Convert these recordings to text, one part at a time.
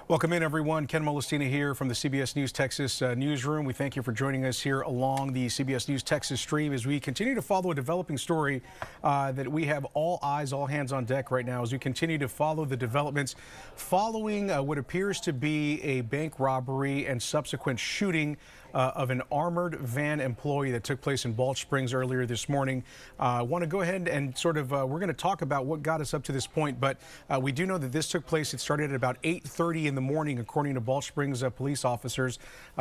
Welcome in, everyone. Ken Molestina here from the CBS News Texas newsroom. We thank you for joining us here along the CBS News Texas stream as we continue to follow a developing story that we have all eyes, all hands on deck right now as we continue to follow the developments following what appears to be a bank robbery and subsequent shooting of an armored van employee that took place in Balch Springs earlier this morning. I want to go ahead and we're going to talk about what got us up to this point, but we do know that this took place. It started at about 8:30 in the morning, according to Balch Springs police officers.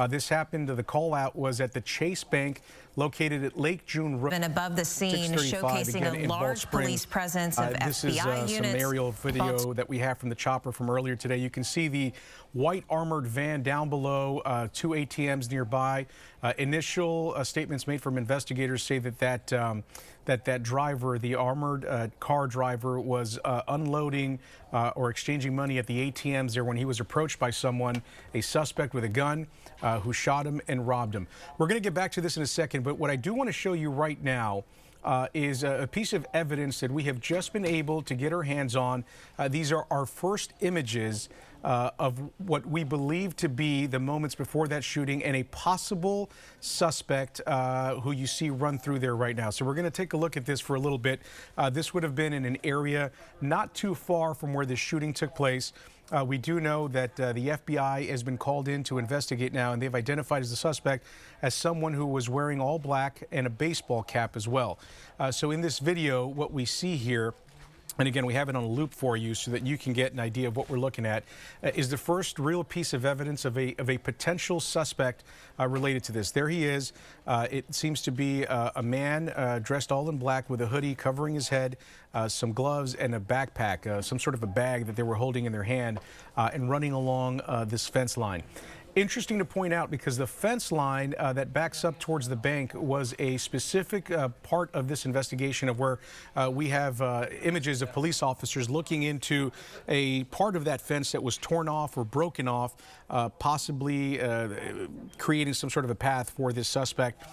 This happened, the call out was at the Chase Bank located at Lake June Road. And above the scene, showcasing a large police presence of this FBI is units. Some aerial video that we have from the chopper from earlier today. You can see the white armored van down below, two ATMs nearby. Initial statements made from investigators say that driver, the armored car driver, was unloading or exchanging money at the ATMs there when he was approached by someone, a suspect with a gun, who shot him and robbed him. We're going to get back to this in a second, but what I do want to show you right now is a piece of evidence that we have just been able to get our hands on. These are our first images of what we believe to be the moments before that shooting and a possible suspect who you see run through there right now. So we're going to take a look at this for a little bit. This would have been in an area not too far from where the shooting took place. We do know that the FBI has been called in to investigate now, and they've identified as the suspect as someone who was wearing all black and a baseball cap as well. So in this video, what we see here, and again, we have it on a loop for you so that you can get an idea of what we're looking at, is the first real piece of evidence of a potential suspect related to this. There he is. It seems to be a man dressed all in black with a hoodie covering his head, some gloves, and a backpack, some sort of a bag that they were holding in their hand, and running along this fence line. Interesting to point out, because the fence line that backs up towards the bank was a specific part of this investigation of where we have images of police officers looking into a part of that fence that was torn off or broken off, possibly creating some sort of a path for this suspect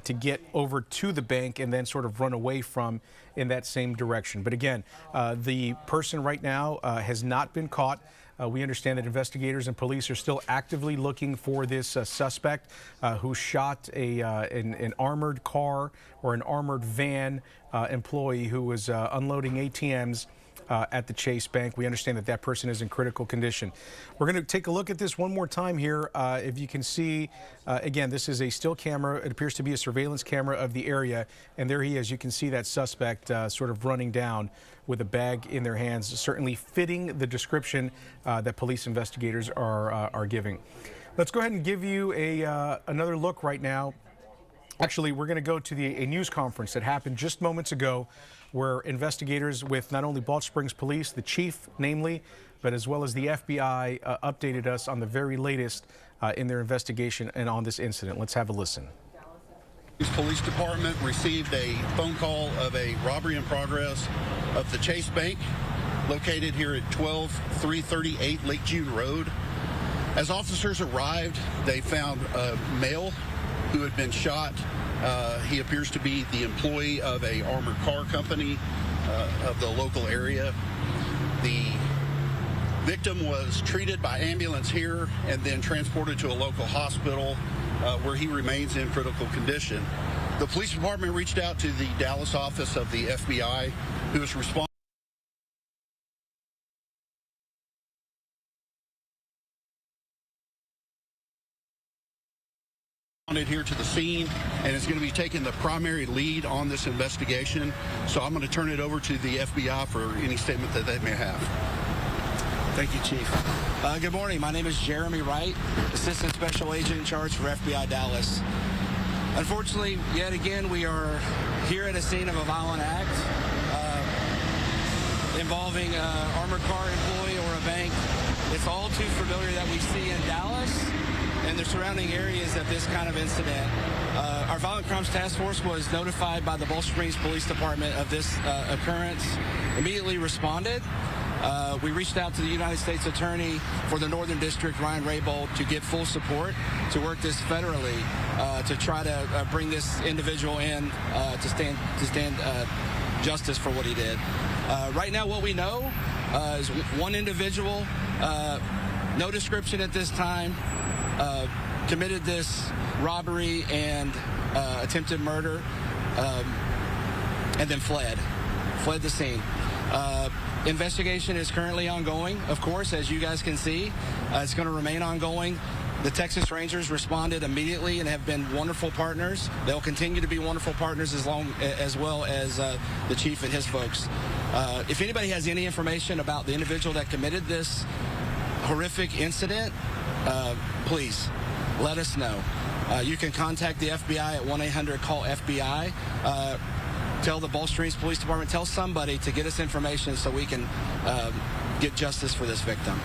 to get over to the bank and then sort of run away from in that same direction. But again, the person right now has not been caught. We understand that investigators and police are still actively looking for this suspect who shot an armored car or an armored van employee who was unloading ATMs at the Chase Bank. We understand that that person is in critical condition. We're going to take a look at this one more time here. If you can see, again, this is a still camera. It appears to be a surveillance camera of the area. And there he is. You can see that suspect sort of running down with a bag in their hands, certainly fitting the description that police investigators are giving. Let's go ahead and give you another look right now. Actually, we're going to go to a news conference that happened just moments ago, where investigators with not only Balch Springs Police, the chief namely, but as well as the FBI updated us on the very latest in their investigation and on this incident. Let's have a listen. Police Department received a phone call of a robbery in progress of the Chase Bank, located here at 12338 Lake June Road. As officers arrived, they found a male who had been shot. He appears to be the employee of a armored car company of the local area. The victim was treated by ambulance here and then transported to a local hospital where he remains in critical condition. The police department reached out to the Dallas office of the FBI, who is responsible here to the scene and is going to be taking the primary lead on this investigation. So I'm going to turn it over to the FBI for any statement that they may have. Thank you, Chief. Good morning. My name is Jeremy Wright, Assistant Special Agent in charge for FBI Dallas. Unfortunately, yet again, we are here at a scene of a violent act involving an armored car employee or a bank. It's all too familiar that we see in Dallas and the surrounding areas of this kind of incident. Our Violent Crimes Task Force was notified by the Balch Springs Police Department of this occurrence, immediately responded. We reached out to the United States Attorney for the Northern District, Ryan Raybold, to get full support to work this federally to try to bring this individual in to stand justice for what he did. Right now, what we know is one individual No description at this time. Committed this robbery and attempted murder, and then fled the scene. Investigation is currently ongoing, of course, as you guys can see. It's going to remain ongoing. The Texas Rangers responded immediately and have been wonderful partners. They'll continue to be wonderful partners as well as the chief and his folks. If anybody has any information about the individual that committed this horrific incident, please let us know. You can contact the FBI at 1-800-CALL-FBI. Tell the Balch Springs Police Department, tell somebody to get us information so we can get justice for this victim.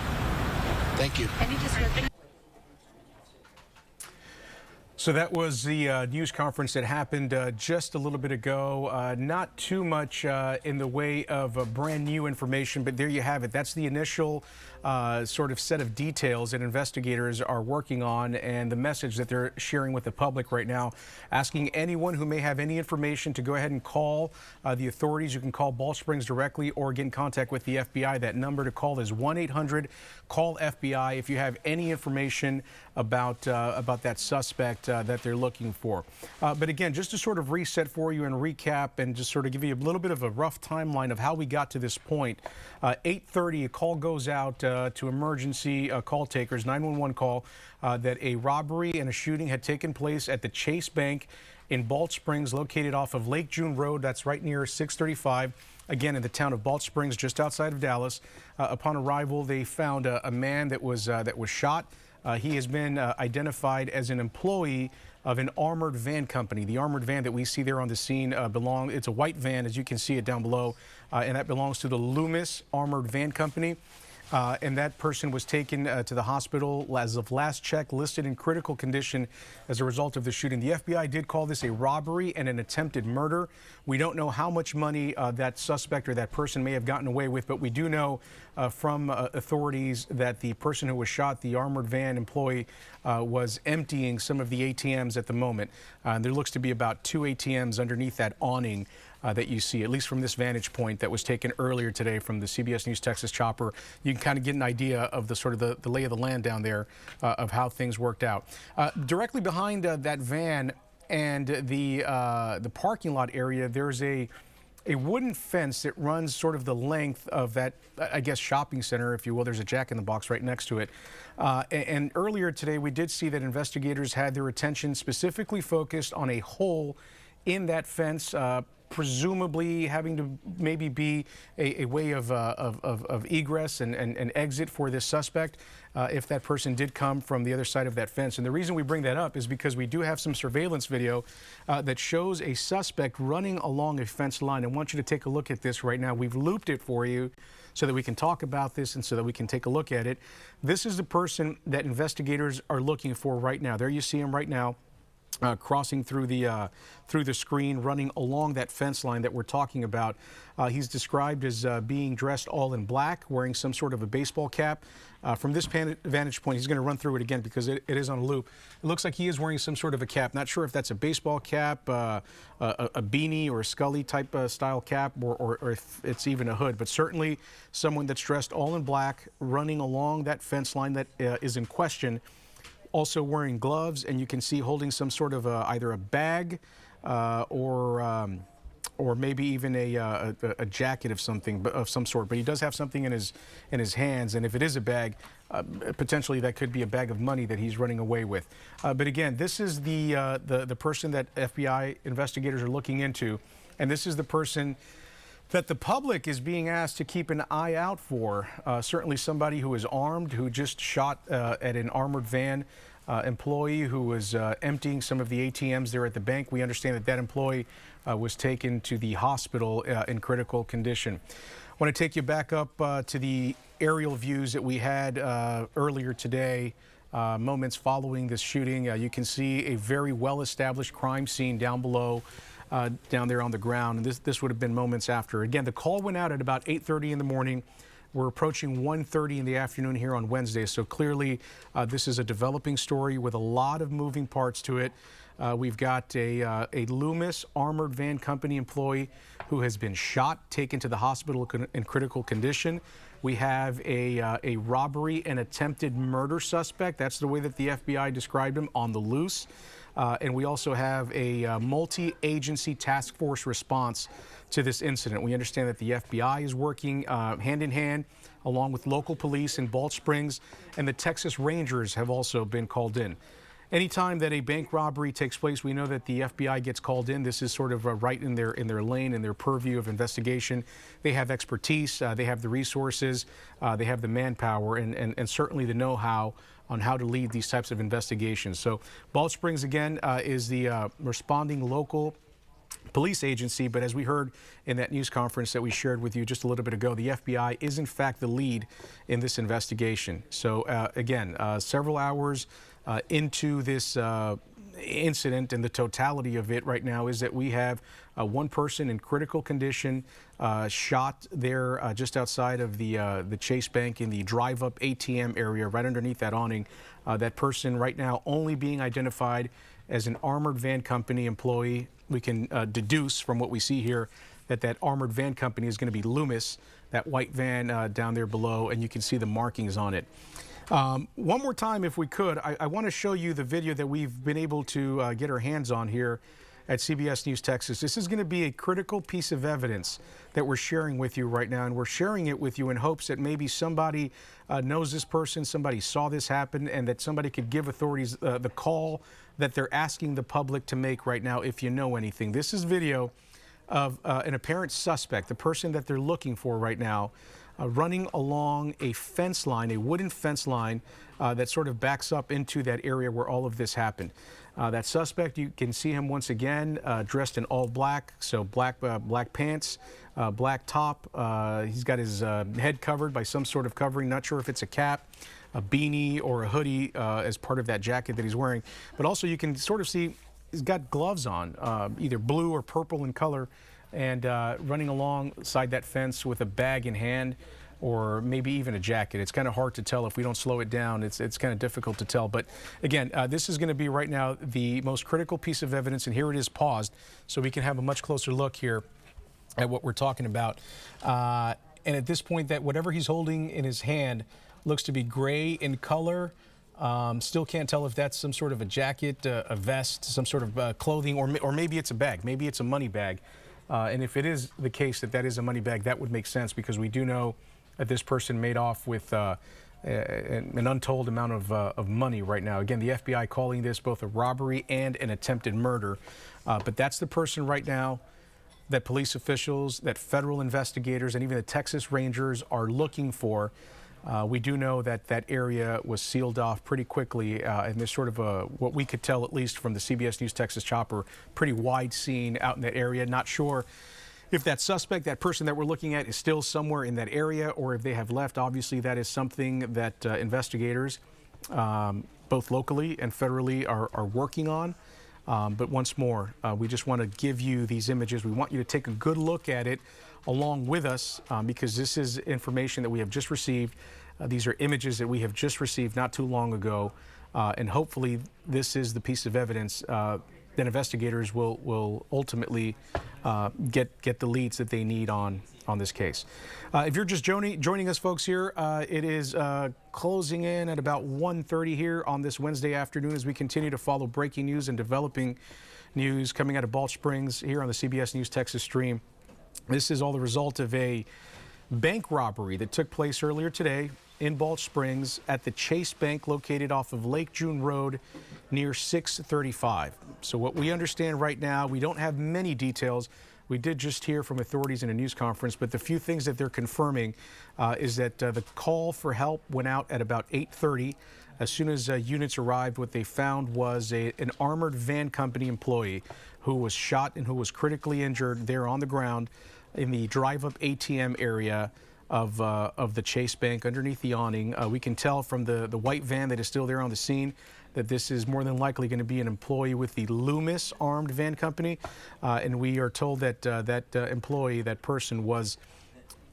Thank you. So that was the news conference that happened just a little bit ago. Not too much in the way of brand new information, but there you have it. That's the initial sort of set of details that investigators are working on and the message that they're sharing with the public right now, asking anyone who may have any information to go ahead and call the authorities. You can call Balch Springs directly or get in contact with the FBI. That number to call is 1-800-CALL-FBI if you have any information about that suspect that they're looking for. But again, just to sort of reset for you and recap and just sort of give you a little bit of a rough timeline of how we got to this point. 8:30, a call goes out to emergency call takers, 911 call, that a robbery and a shooting had taken place at the Chase Bank in Balch Springs, located off of Lake June Road. That's right near 635. Again, in the town of Balch Springs, just outside of Dallas. Upon arrival, they found a man that was shot. He has been identified as an employee of an armored van company. The armored van that we see there on the scene it's a white van, as you can see it down below, and that belongs to the Loomis Armored Van Company. And that person was taken to the hospital as of last check, listed in critical condition as a result of the shooting. The FBI did call this a robbery and an attempted murder. We don't know how much money that suspect or that person may have gotten away with, but we do know from authorities that the person who was shot, the armored van employee, was emptying some of the ATMs at the moment. There looks to be about 2 ATMs underneath that awning that you see, at least from this vantage point that was taken earlier today from the CBS News Texas chopper. You can kind of get an idea of the sort of the lay of the land down there of how things worked out. Directly behind that van and the parking lot area, there's a wooden fence that runs sort of the length of that, I guess, shopping center, if you will. There's a Jack in the Box right next to it. And earlier today, we did see that investigators had their attention specifically focused on a hole in that fence, presumably having to maybe be a way of egress and exit for this suspect if that person did come from the other side of that fence. And the reason we bring that up is because we do have some surveillance video that shows a suspect running along a fence line. I want you to take a look at this right now. We've looped it for you so that we can talk about this and so that we can take a look at it. This is the person that investigators are looking for right now. There you see him right now. Crossing through the screen, running along that fence line that we're talking about. He's described as being dressed all in black, wearing some sort of a baseball cap. From this vantage point, he's going to run through it again because it is on a loop. It looks like he is wearing some sort of a cap. Not sure if that's a baseball cap, a beanie or a Scully type style cap, or if it's even a hood, but certainly someone that's dressed all in black, running along that fence line that is in question. Also wearing gloves, and you can see holding some sort of either a bag or maybe even a jacket of some sort. But he does have something in his hands, and if it is a bag, potentially that could be a bag of money that he's running away with. But again, this is the person that FBI investigators are looking into, and this is the person that the public is being asked to keep an eye out for. Certainly somebody who is armed, who just shot at an armored van employee who was emptying some of the ATMs there at the bank. We understand that that employee was taken to the hospital in critical condition. I want to take you back up to the aerial views that we had earlier today, moments following this shooting. You can see a very well-established crime scene down below. Down there on the ground, and this would have been moments after. Again, the call went out at about 8:30 in the morning. We're approaching 1:30 in the afternoon here on Wednesday, so clearly this is a developing story with a lot of moving parts to it. We've got a Loomis Armored Van Company employee who has been shot, taken to the hospital in critical condition. We have a robbery and attempted murder suspect. That's the way that the FBI described him, on the loose. And we also have a multi-agency task force response to this incident. We understand that the FBI is working hand in hand along with local police in Balch Springs, and the Texas Rangers have also been called in. Anytime that a bank robbery takes place, we know that the FBI gets called in. This is sort of right in their lane, in their purview of investigation. They have expertise, they have the resources, they have the manpower, and certainly the know-how on how to lead these types of investigations. So Balch Springs, again, is the responding local police agency, but as we heard in that news conference that we shared with you just a little bit ago, the FBI is in fact the lead in this investigation. So again, several hours into this incident, and the totality of it right now is that we have one person in critical condition shot there just outside of the Chase Bank in the drive-up ATM area right underneath that awning. That person right now only being identified as an armored van company employee. We can deduce from what we see here that that armored van company is going to be Loomis, that white van down there below, and you can see the markings on it. One more time, if we could, I want to show you the video that we've been able to get our hands on here at CBS News Texas. This is going to be a critical piece of evidence that we're sharing with you right now, and we're sharing it with you in hopes that maybe somebody knows this person, somebody saw this happen, and that somebody could give authorities the call that they're asking the public to make right now if you know anything. This is video of an apparent suspect, the person that they're looking for right now, running along a fence line, a wooden fence line that sort of backs up into that area where all of this happened. That suspect, you can see him once again dressed in all black, so black pants, black top. He's got his head covered by some sort of covering. Not sure if it's a cap, a beanie, or a hoodie as part of that jacket that he's wearing. But also you can sort of see he's got gloves on, either blue or purple in color, and running alongside that fence with a bag in hand, or maybe even a jacket. It's kind of hard to tell if we don't slow it down. It's kind of difficult to tell. But again, this is going to be right now the most critical piece of evidence, and here it is paused so we can have a much closer look here at what we're talking about. And at this point, that whatever he's holding in his hand looks to be gray in color. Still can't tell if that's some sort of a jacket, a vest, some sort of clothing, or maybe it's a bag. Maybe it's a money bag. And if it is the case that that is a money bag, that would make sense, because we do know that this person made off with an untold amount of money right now. Again, the FBI calling this both a robbery and an attempted murder. But that's the person right now that police officials, that federal investigators, and even the Texas Rangers are looking for. We do know that that area was sealed off pretty quickly, and there's sort of what we could tell, at least from the CBS News Texas chopper, pretty wide scene out in that area. Not sure if that suspect, that person that we're looking at, is still somewhere in that area, or if they have left. Obviously, that is something that investigators, both locally and federally, are working on. But once more, we just want to give you these images. We want you to take a good look at it along with us, because this is information that we have just received. These are images that we have just received not too long ago, and hopefully this is the piece of evidence that investigators will ultimately get the leads that they need on this case. If you're just joining us, folks, here, it is closing in at about 1:30 here on this Wednesday afternoon as we continue to follow breaking news and developing news coming out of Balch Springs here on the CBS News Texas stream. This is all the result of a bank robbery that took place earlier today in Balch Springs at the Chase Bank located off of Lake June Road near 635. So what we understand right now, we don't have many details. We did just hear from authorities in a news conference, but the few things that they're confirming is that the call for help went out at about 8:30. As soon as units arrived, what they found was an armored van company employee who was shot and who was critically injured there on the ground in the drive-up ATM area of the Chase Bank underneath the awning. We can tell from the white van that is still there on the scene that this is more than likely going to be an employee with the Loomis armed van company. And we are told that that employee, that person, was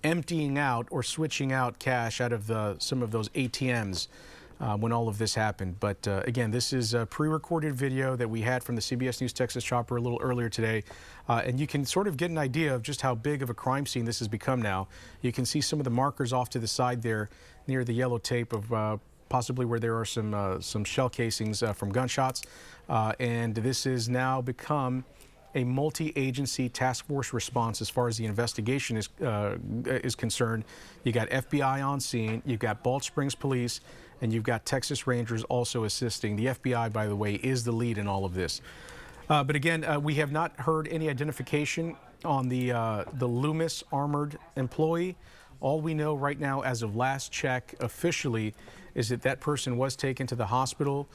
emptying out or switching out cash out of some of those ATMs when all of this happened. But again, this is a pre-recorded video that we had from the CBS News Texas chopper a little earlier today. And you can sort of get an idea of just how big of a crime scene this has become now. You can see some of the markers off to the side there near the yellow tape of possibly where there are some shell casings from gunshots. And this has now become a multi-agency task force response as far as the investigation is concerned. You got FBI on scene, you've got Balch Springs Police, and you've got Texas Rangers also assisting. The FBI, by the way, is the lead in all of this. But again, we have not heard any identification on the Loomis armored employee. All we know right now, as of last check officially, is that that person was taken to the hospital,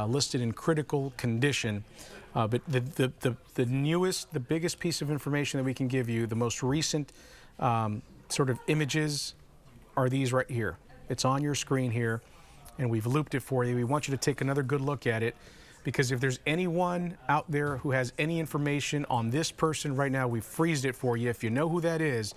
listed in critical condition. But the newest, the biggest piece of information that we can give you, the most recent sort of images are these right here. It's on your screen here, and we've looped it for you. We want you to take another good look at it, because if there's anyone out there who has any information on this person right now, we've freezed it for you. If you know who that is,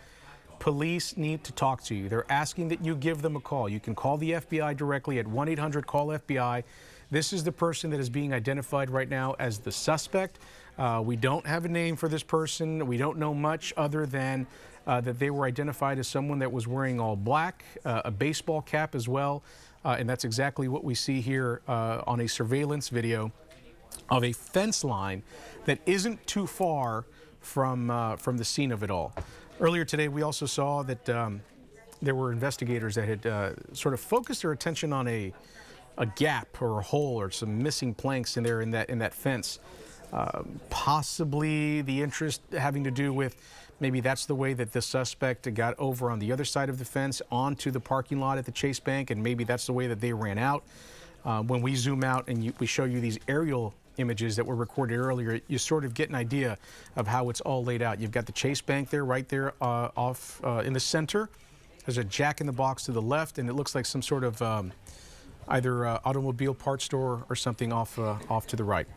police need to talk to you. They're asking that you give them a call. You can call the FBI directly at 1-800-CALL-FBI. This is the person that is being identified right now as the suspect. We don't have a name for this person. We don't know much other than that they were identified as someone that was wearing all black, a baseball cap as well. And that's exactly what we see here on a surveillance video of a fence line that isn't too far from the scene of it all. Earlier today, we also saw that there were investigators that had sort of focused their attention on a gap or a hole or some missing planks in there in that fence. Possibly the interest having to do with maybe that's the way that the suspect got over on the other side of the fence onto the parking lot at the Chase Bank, and maybe that's the way that they ran out. When we zoom out and we show you these aerial images that were recorded earlier, you sort of get an idea of how it's all laid out. You've got the Chase Bank there, right there off in the center. There's a Jack in the Box to the left, and it looks like some sort of either automobile parts store or something off to the right.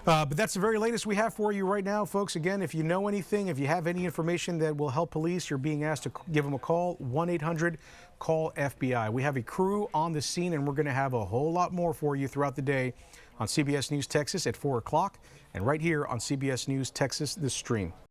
But that's the very latest we have for you right now, folks. Again, if you know anything, if you have any information that will help police, you're being asked to give them a call, 1-800-CALL-FBI. We have a crew on the scene, and we're going to have a whole lot more for you throughout the day on CBS News Texas at 4 o'clock and right here on CBS News Texas, The Stream.